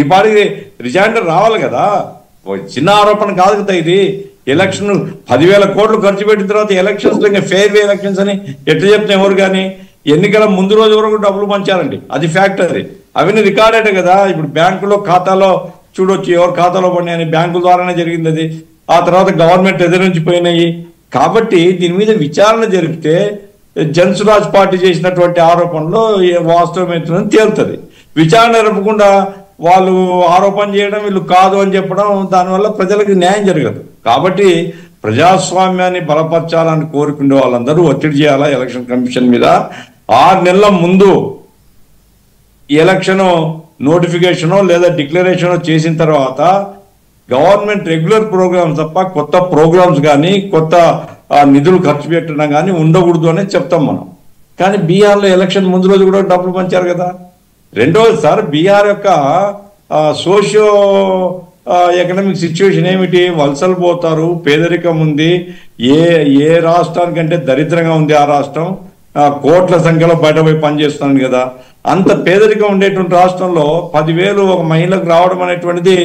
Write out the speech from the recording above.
ఈ పాటికి రిజైండర్ రావాలి కదా. చిన్న ఆరోపణ కాదు కదా ఇది. ఎలక్షన్ 10,000 కోట్లు ఖర్చు పెట్టిన తర్వాత ఎలక్షన్స్ ఇంకా ఫెయిర్ ఎలక్షన్స్ అని ఎట్లా చెప్తే ఎవరు కానీ ఎన్నికల ముందు రోజు వరకు డబ్బులు పంచారండి. అది ఫ్యాక్ట్. అది అవన్నీ రికార్డెడ్ కదా. ఇప్పుడు బ్యాంకులో ఖాతాలో చూడొచ్చు ఎవరు ఖాతాలో పడినాయని, బ్యాంకుల ద్వారానే జరిగింది అది. ఆ తర్వాత గవర్నమెంట్ ఎదురు నుంచి పోయినాయి. కాబట్టి దీని మీద విచారణ జరిపితే జన్సురాజ్ పార్టీ చేసినటువంటి ఆరోపణలో వాస్తవం ఏంటని తేలుతుంది. విచారణ జరపకుండా వాళ్ళు ఆరోపణ చేయడం, వీళ్ళు కాదు అని చెప్పడం, దానివల్ల ప్రజలకు న్యాయం జరగదు. కాబట్టి ప్రజాస్వామ్యాన్ని బలపరచాలని కోరుకునే వాళ్ళందరూ ఒత్తిడి చేయాలా ఎలక్షన్ కమిషన్ మీద. 6 నెలల ముందు ఎలక్షన్ నోటిఫికేషనో లేదా డిక్లరేషనో చేసిన తర్వాత గవర్నమెంట్ రెగ్యులర్ ప్రోగ్రామ్స్ తప్ప కొత్త ప్రోగ్రామ్స్ కానీ కొత్త నిధులు ఖర్చు పెట్టడం కానీ ఉండకూడదు అని చెప్తాం మనం. కానీ బీహార్లో ఎలక్షన్ ముందు రోజు కూడా డబ్బులు పంచారు కదా. రెండోది సార్, బీహార్ యొక్క సోషియో ఎకనామిక్ సిచ్యువేషన్ ఏమిటి? వలసలు పోతారు, పేదరికం ఉంది. ఏ రాష్ట్రానికంటే దరిద్రంగా ఉంది ఆ రాష్ట్రం. కోట్ల సంఖ్యలో బయటపోయి పనిచేస్తున్నాను కదా. అంత పేదరికం ఉండేటువంటి రాష్ట్రంలో 10,000 ఒక మహిళకు రావడం అనేటువంటిది